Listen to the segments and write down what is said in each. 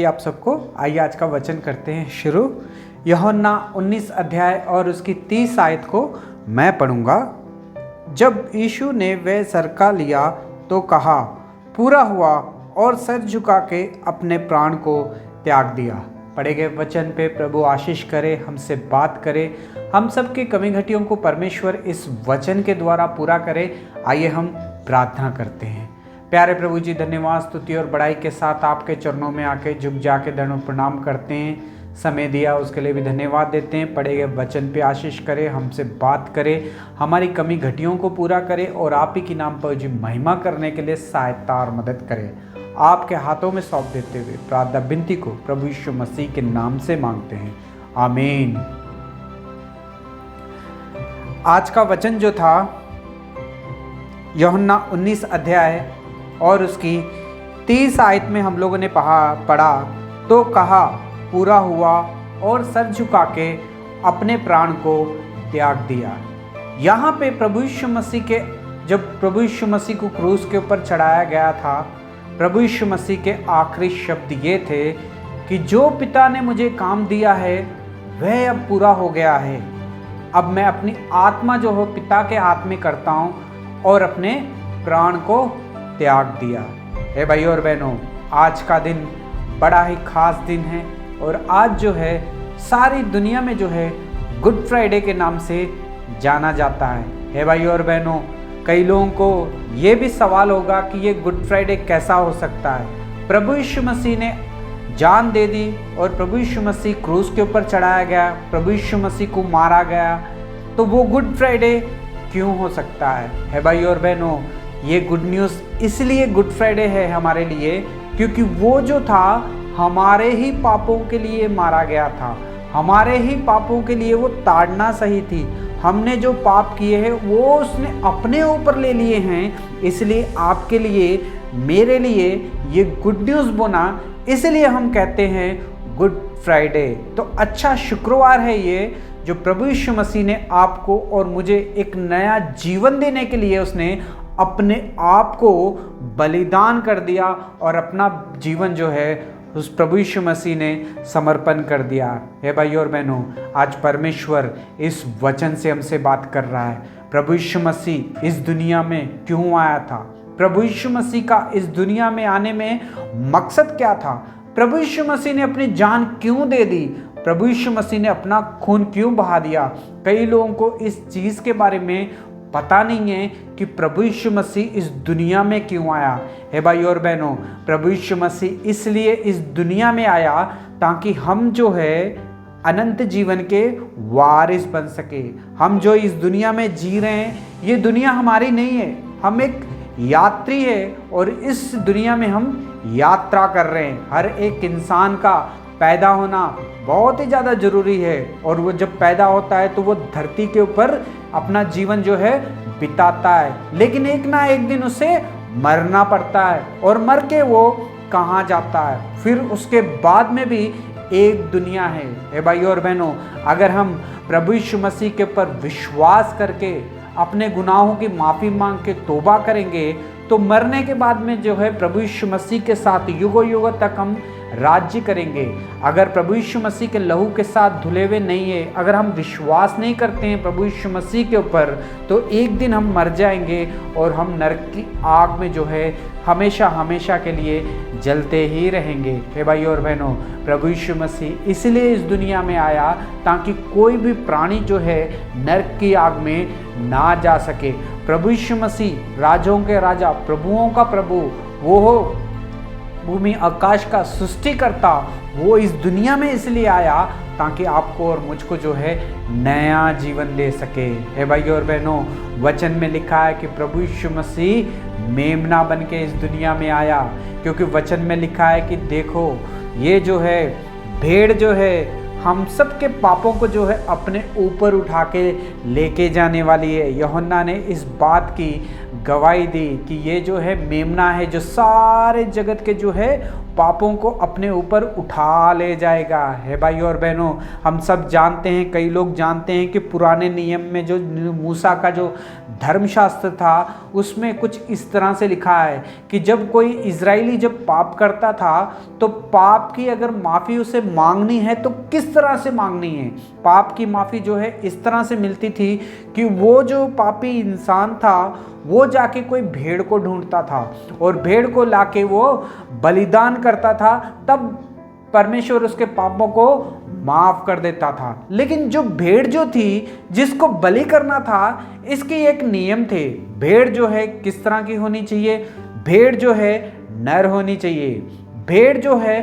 की आप सबको। आइए आज का वचन करते हैं शुरू। यूहन्ना 19 अध्याय और उसकी 30 आयत को मैं पढ़ूंगा। जब यीशु ने वह सरका लिया तो कहा, पूरा हुआ, और सर झुका के अपने प्राण को त्याग दिया। पढ़े गए वचन पे प्रभु आशीष करे, हमसे बात करे, हम सबकी कमी घटियों को परमेश्वर इस वचन के द्वारा पूरा करे। आइए हम प्रार्थना करते हैं। प्यारे प्रभु जी, धन्यवाद, स्तुति और बड़ाई के साथ आपके चरणों में आके झुक जाके दंड प्रणाम करते हैं। समय दिया उसके लिए भी धन्यवाद देते हैं। पढ़े गए वचन पे आशीष करे, हमसे बात करे, हमारी कमी घटियों को पूरा करे और आप ही के नाम पर जी महिमा करने के लिए सहायता और मदद करे। आपके हाथों में सौंप देते हुए प्रार्थना विनती को प्रभु यीशु मसीह के नाम से मांगते हैं, आमीन। आज का वचन जो था यूहन्ना 19 अध्याय और उसकी 30 आयत में हम लोगों ने पढ़ा तो कहा, पूरा हुआ, और सर झुका के अपने प्राण को त्याग दिया। यहाँ पे प्रभु यीशु मसीह के जब प्रभु यीशु मसीह को क्रूस के ऊपर चढ़ाया गया था, प्रभु यीशु मसीह के आखिरी शब्द ये थे कि जो पिता ने मुझे काम दिया है वह अब पूरा हो गया है। अब मैं अपनी आत्मा जो हो पिता के हाथ में करता हूँ और अपने प्राण को त्याग दिया। हे भाई और बहनों, आज का दिन बड़ा ही खास दिन है और आज जो है सारी दुनिया में जो है गुड फ्राइडे के नाम से जाना जाता है। हे भाई और बहनों, कई लोगों को ये भी सवाल होगा कि ये गुड फ्राइडे कैसा हो सकता है। प्रभु यीशु मसीह ने जान दे दी और प्रभु यीशु मसीह क्रूस के ऊपर चढ़ाया गया, प्रभु यीशु मसीह को मारा गया, तो वो गुड फ्राइडे क्यों हो सकता है? हे भाई और बहनों, ये गुड न्यूज़ इसलिए गुड फ्राइडे है हमारे लिए क्योंकि वो जो था हमारे ही पापों के लिए मारा गया था, हमारे ही पापों के लिए वो ताड़ना सही थी। हमने जो पाप किए हैं वो उसने अपने ऊपर ले लिए हैं, इसलिए आपके लिए, मेरे लिए ये गुड न्यूज़ बना, इसलिए हम कहते हैं गुड फ्राइडे। तो अच्छा शुक्रवार है ये जो प्रभु यीशु मसीह ने आपको और मुझे एक नया जीवन देने के लिए उसने अपने आप को बलिदान कर दिया और अपना जीवन जो है उस प्रभु यीशु मसीह ने समर्पण कर दिया। हे भाई और बहनों, आज परमेश्वर इस वचन से हमसे बात कर रहा है। प्रभु यीशु मसीह इस दुनिया में क्यों आया था? प्रभु यीशु मसीह का इस दुनिया में आने में मकसद क्या था? प्रभु यीशु मसीह ने अपनी जान क्यों दे दी? प्रभु यीशु मसीह ने अपना खून क्यों बहा दिया? कई लोगों को इस चीज़ के बारे में पता नहीं है कि प्रभु यीशु मसीह इस दुनिया में क्यों आया। हे भाई और बहनों, प्रभु यीशु मसीह इसलिए इस दुनिया में आया ताकि हम जो है अनंत जीवन के वारिस बन सके। हम जो इस दुनिया में जी रहे हैं, ये दुनिया हमारी नहीं है, हम एक यात्री है और इस दुनिया में हम यात्रा कर रहे हैं। हर एक इंसान का पैदा होना बहुत ही ज़्यादा ज़रूरी है और वो जब पैदा होता है तो वो धरती के ऊपर अपना जीवन जो है बिताता है, लेकिन एक ना एक दिन उसे मरना पड़ता है और मर के वो कहाँ जाता है? फिर उसके बाद में भी एक दुनिया है। हे भाई और बहनों, अगर हम प्रभु यीशु मसीह के ऊपर विश्वास करके अपने गुनाहों की माफ़ी मांग के तौबा करेंगे तो मरने के बाद में जो है प्रभु यीशु मसीह के साथ युगों युगों तक हम राज्य करेंगे। अगर प्रभु यीशु मसीह के लहू के साथ धुले हुए नहीं है, अगर हम विश्वास नहीं करते हैं प्रभु यीशु मसीह के ऊपर, तो एक दिन हम मर जाएंगे और हम नरक की आग में जो है हमेशा हमेशा के लिए जलते ही रहेंगे। हे भाई और बहनों, प्रभु यीशु मसीह इसलिए इस दुनिया में आया ताकि कोई भी प्राणी जो है नरक की आग में ना जा सके। प्रभु यीशु मसीह राजाओं के राजा, प्रभुओं का प्रभु, वो हो भूमि आकाश का सृष्टिकर्ता, वो इस दुनिया में इसलिए आया ताकि आपको और मुझको जो है नया जीवन दे सके। हे भाई और बहनों, वचन में लिखा है कि प्रभु यीशु मसीह मेमना बन के इस दुनिया में आया, क्योंकि वचन में लिखा है कि देखो ये जो है भेड़ जो है हम सब के पापों को जो है अपने ऊपर उठा के लेके जाने वाली है। यूहन्ना ने इस बात की गवाही दी कि ये जो है मेमना है जो सारे जगत के जो है पापों को अपने ऊपर उठा ले जाएगा। है भाई और बहनों, हम सब जानते हैं, कई लोग जानते हैं कि पुराने नियम में जो मूसा का जो धर्मशास्त्र था उसमें कुछ इस तरह से लिखा है कि जब कोई इजरायली जब पाप करता था तो पाप की अगर माफ़ी उसे मांगनी है तो किस तरह से मांगनी है। पाप की माफ़ी जो है इस तरह से मिलती थी कि वो जो पापी इंसान था वो जाके कोई भेड़ को ढूंढता था और भेड़ को लाके वो बलिदान करता था, तब परमेश्वर उसके पापों को माफ कर देता था। लेकिन जो भेड़ जो थी जिसको बलि करना था, इसके एक नियम थे। भेड़ जो है किस तरह की होनी चाहिए? भेड़ जो है नर होनी चाहिए। भेड़ जो है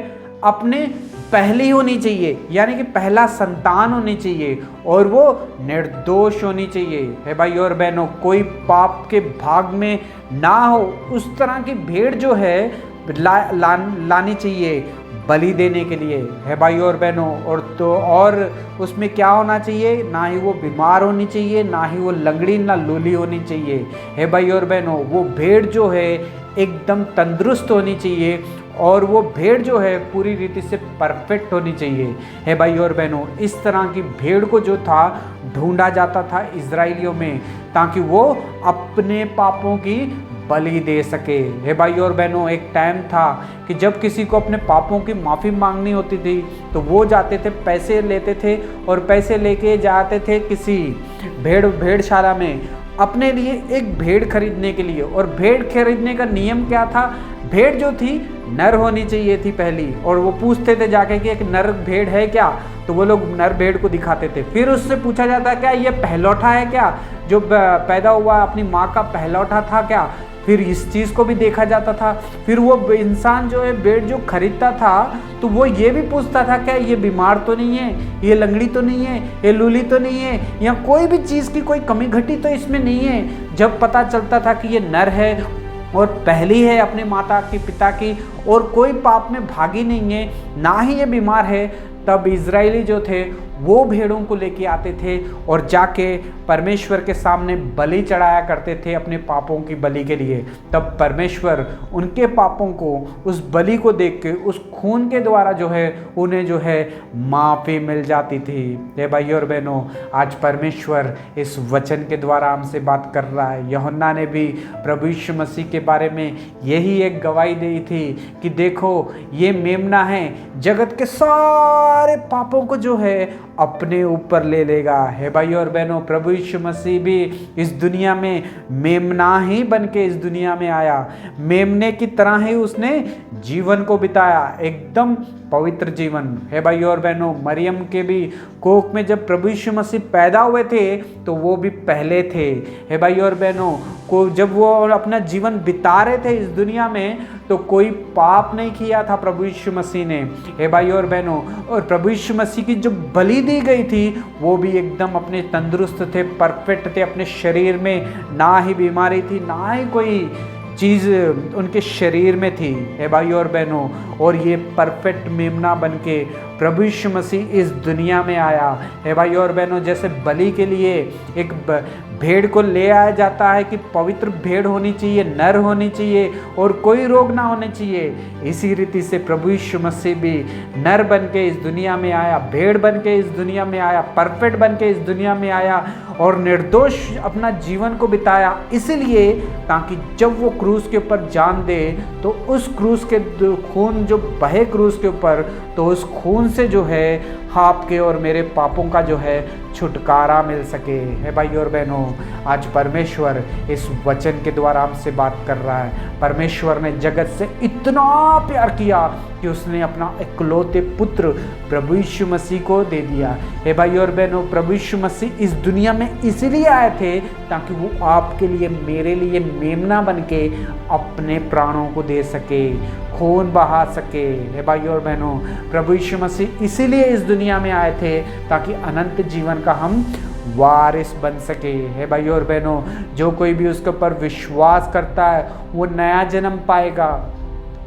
अपने पहली होनी चाहिए, यानी कि पहला संतान होनी चाहिए, और वो निर्दोष होनी चाहिए। है भाई और बहनों, कोई पाप के भाग में ना हो उस तरह की भेड़ जो है लानी चाहिए बलि देने के लिए। है भाई और बहनों, और उसमें क्या होना चाहिए? ना ही वो बीमार होनी चाहिए, ना ही वो लंगड़ी ना लूली होनी चाहिए। है भाई और बहनों, वो भेड़ जो है एकदम तंदुरुस्त होनी चाहिए और वो भेड़ जो है पूरी रीति से परफेक्ट होनी चाहिए। है भाई और बहनों, इस तरह की भेड़ को जो था ढूंढा जाता था इजराइलियों में, ताकि वो अपने पापों की बलि दे सके। हे भाई और बहनों, एक टाइम था कि जब किसी को अपने पापों की माफ़ी मांगनी होती थी तो वो जाते थे, पैसे लेते थे और पैसे लेके जाते थे किसी भेड़शाला में अपने लिए एक भेड़ खरीदने के लिए। और भेड़ खरीदने का नियम क्या था? भेड़ जो थी नर होनी चाहिए थी पहली, और वो पूछते थे जाके कि एक नर भेड़ है क्या, तो वो लोग नर भेड़ को दिखाते थे। फिर उससे पूछा जाता क्या ये पहलौठा है क्या, जो पैदा हुआ अपनी माँ का पहलौठा था क्या? फिर इस चीज़ को भी देखा जाता था। फिर वो इंसान जो है भेड़ जो खरीदता था तो वो ये भी पूछता था क्या ये बीमार तो नहीं है, ये लंगड़ी तो नहीं है, ये लूली तो नहीं है, या कोई भी चीज़ की कोई कमी घटी तो इसमें नहीं है। जब पता चलता था कि ये नर है और पहली है अपने माता की पिता की और कोई पाप में भागी नहीं है, ना ही ये बीमार है, तब इजरायली जो थे वो भेड़ों को लेके आते थे और जाके परमेश्वर के सामने बलि चढ़ाया करते थे अपने पापों की बलि के लिए। तब परमेश्वर उनके पापों को उस बलि को देख के उस खून के द्वारा जो है उन्हें जो है माफ़ी मिल जाती थी। हे भाई और बहनों, आज परमेश्वर इस वचन के द्वारा हमसे बात कर रहा है। यूहन्ना ने भी प्रभु यीशु मसीह के बारे में यही एक गवाही दी थी कि देखो ये मेमना है, जगत के सारे पापों को जो है अपने ऊपर ले लेगा। है भाई और बहनों, प्रभु यीशु मसीह भी इस दुनिया में मेमना ही बन के इस दुनिया में आया। मेमने की तरह ही उसने जीवन को बिताया, एकदम पवित्र जीवन। है भाई और बहनों, मरियम के भी कोख में जब प्रभु यीशु मसीह पैदा हुए थे तो वो भी पहले थे। है भाई और बहनों, को जब वो अपना जीवन बिता रहे थे इस दुनिया में तो कोई पाप नहीं किया था प्रभु यीशु मसीह ने। हे भाई और बहनों, और प्रभु यीशु मसीह की जो बलि दी गई थी वो भी एकदम अपने तंदुरुस्त थे, परफेक्ट थे, अपने शरीर में ना ही बीमारी थी ना ही कोई चीज़ उनके शरीर में थी। हे भाई और बहनों, और ये परफेक्ट मेमना बन के प्रभु यीशु मसीह इस दुनिया में आया। हे भाई और बहनों, जैसे बलि के लिए एक भेड़ को ले आया जाता है कि पवित्र भेड़ होनी चाहिए, नर होनी चाहिए और कोई रोग ना होने चाहिए, इसी रीति से प्रभु यीशु मसीह भी नर बन के इस दुनिया में आया, भेड़ बन के इस दुनिया में आया, परफेक्ट बन के इस दुनिया में आया और निर्दोष अपना जीवन को बिताया, इसलिए ताकि जब वो क्रूस के ऊपर जान दे तो उस क्रूस के खून जो बहे क्रूस के ऊपर, तो उस खून से जो है आपके और मेरे पापों का जो है छुटकारा मिल सके। है भाई और बहनों, आज परमेश्वर इस वचन के द्वारा हमसे बात कर रहा है। परमेश्वर ने जगत से इतना प्यार किया कि उसने अपना इकलौते पुत्र प्रभु यीशु मसीह को दे दिया। हे भाई और बहनों, प्रभु यीशु मसीह इस दुनिया में इसलिए आए थे ताकि वो आपके लिए मेरे लिए मेमना बन के अपने प्राणों को दे सके, खून बहा सके। हे भाई और बहनों, प्रभु यीशु मसीह इसीलिए इस दुनिया में आए थे ताकि अनंत जीवन का हम वारिस बन सके। है भाई और बहनों, जो कोई भी उसके ऊपर विश्वास करता है वो नया जन्म पाएगा।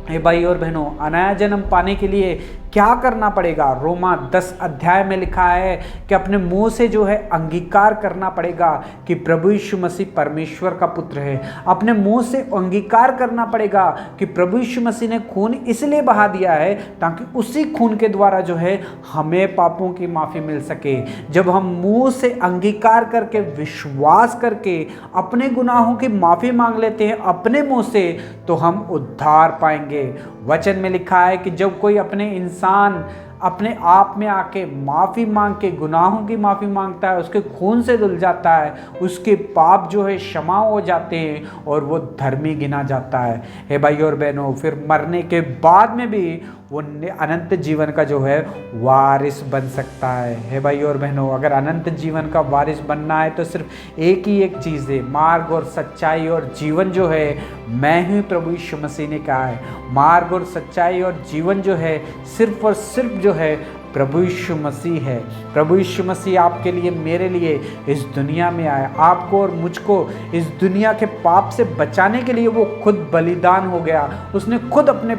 हे भाई और बहनों, नया जन्म पाने के लिए क्या करना पड़ेगा? रोमा 10 अध्याय में लिखा है कि अपने मुंह से जो है अंगीकार करना पड़ेगा कि प्रभु यीशु मसीह परमेश्वर का पुत्र है। अपने मुंह से अंगीकार करना पड़ेगा कि प्रभु यीशु मसीह ने खून इसलिए बहा दिया है ताकि उसी खून के द्वारा जो है हमें पापों की माफ़ी मिल सके। जब हम मुंह से अंगीकार करके विश्वास करके अपने गुनाहों की माफ़ी मांग लेते हैं अपने मुंह से, तो हम उद्धार पाएंगे। वचन में लिखा है कि जब कोई अपने इंसान अपने आप में आके माफ़ी मांग के गुनाहों की माफ़ी मांगता है, उसके खून से धुल जाता है, उसके पाप जो है क्षमा हो जाते हैं और वो धर्मी गिना जाता है। हे भाइयों और बहनों, फिर मरने के बाद में भी वो अनंत जीवन का जो है वारिस बन सकता है। हे भाइयों और बहनों, अगर अनंत जीवन का वारिस बनना है तो सिर्फ एक ही एक चीज़ है, मार्ग और सच्चाई और जीवन जो है मैं ही प्रभु यीशु मसीह ने कहा है। मार्ग और सच्चाई और जीवन जो है सिर्फ और सिर्फ जो है प्रभु यीशु मसीह है। प्रभु यीशु मसीह आपके लिए मेरे लिए इस दुनिया में आया, आपको और मुझको इस दुनिया के पाप से बचाने के लिए वो खुद बलिदान हो गया, उसने खुद अपने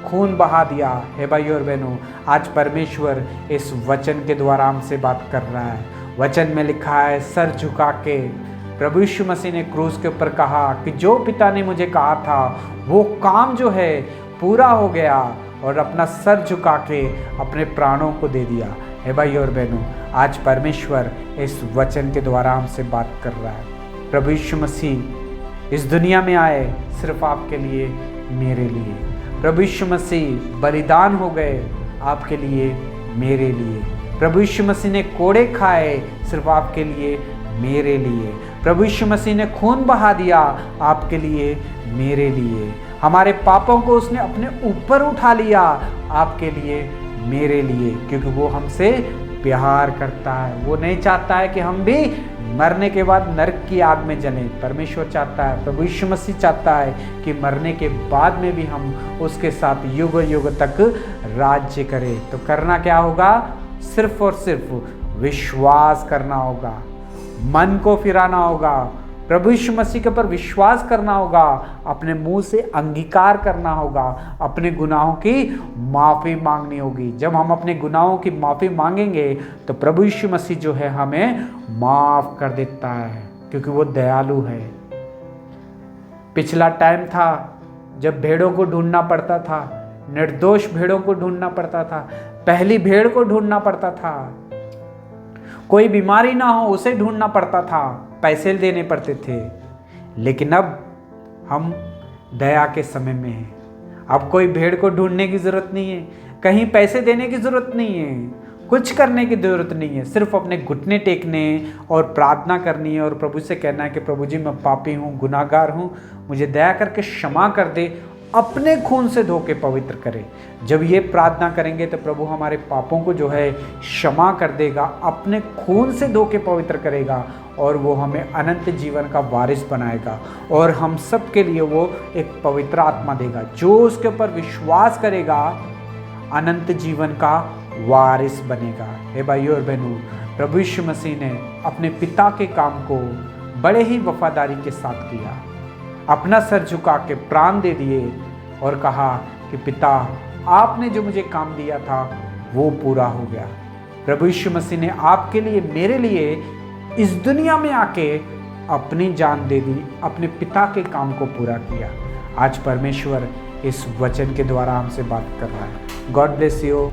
खून बहा दिया। हे भाइयों और बहनों, आज परमेश्वर इस वचन के द्वारा हमसे बात कर रहा है। वचन में लिखा है, सर झुका के प्रभु यीशु मसीह ने क्रूस के ऊपर कहा कि जो पिता ने मुझे कहा था वो काम जो है पूरा हो गया, और अपना सर झुका के अपने प्राणों को दे दिया। हे भाइयों और बहनों, आज परमेश्वर इस वचन के द्वारा हमसे बात कर रहा है। प्रभु यीशु मसीह इस दुनिया में आए सिर्फ आपके लिए, मेरे लिए। प्रभु यीशु मसीह बलिदान हो गए आपके लिए, मेरे लिए। प्रभु यीशु मसीह ने कोड़े खाए सिर्फ आपके लिए, मेरे लिए। प्रभु यीशु मसीह ने खून बहा दिया आपके लिए, मेरे लिए। हमारे पापों को उसने अपने ऊपर उठा लिया आपके लिए, मेरे लिए, क्योंकि वो हमसे प्यार करता है। वो नहीं चाहता है कि हम भी मरने के बाद नरक की आग में जलें। परमेश्वर चाहता है, प्रभु यीशु मसीह चाहता है कि मरने के बाद में भी हम उसके साथ युग युग तक राज्य करें। तो करना क्या होगा? सिर्फ और सिर्फ विश्वास करना होगा, मन को फिराना होगा, प्रभु यीशु मसीह के ऊपर विश्वास करना होगा, अपने मुंह से अंगीकार करना होगा, अपने गुनाहों की माफ़ी मांगनी होगी। जब हम अपने गुनाहों की माफ़ी मांगेंगे तो प्रभु यीशु मसीह जो है हमें माफ़ कर देता है, क्योंकि वो दयालु है। पिछला टाइम था जब भेड़ों को ढूंढना पड़ता था, निर्दोष भेड़ों को ढूंढना पड़ता था, पहली भेड़ को ढूंढना पड़ता था, कोई बीमारी ना हो उसे ढूंढना पड़ता था, पैसे देने पड़ते थे। लेकिन अब हम दया के समय में हैं। अब कोई भेड़ को ढूंढने की ज़रूरत नहीं है, कहीं पैसे देने की ज़रूरत नहीं है, कुछ करने की ज़रूरत नहीं है। सिर्फ अपने घुटने टेकने और प्रार्थना करनी है और प्रभु से कहना है कि प्रभु जी मैं पापी हूँ, गुनाहगार हूँ, मुझे दया करके क्षमा कर दे, अपने खून से धो के पवित्र करे। जब ये प्रार्थना करेंगे तो प्रभु हमारे पापों को जो है क्षमा कर देगा, अपने खून से धो के पवित्र करेगा और वो हमें अनंत जीवन का वारिस बनाएगा और हम सब के लिए वो एक पवित्र आत्मा देगा। जो उसके ऊपर विश्वास करेगा अनंत जीवन का वारिस बनेगा। हे भाइयों और बहनों, प्रभु यीशु मसीह ने अपने पिता के काम को बड़े ही वफादारी के साथ किया, अपना सर झुका के प्राण दे दिए और कहा कि पिता आपने जो मुझे काम दिया था वो पूरा हो गया। प्रभु यीशु मसीह ने आपके लिए, मेरे लिए इस दुनिया में आके अपनी जान दे दी, अपने पिता के काम को पूरा किया। आज परमेश्वर इस वचन के द्वारा हमसे बात कर रहा है। God bless you.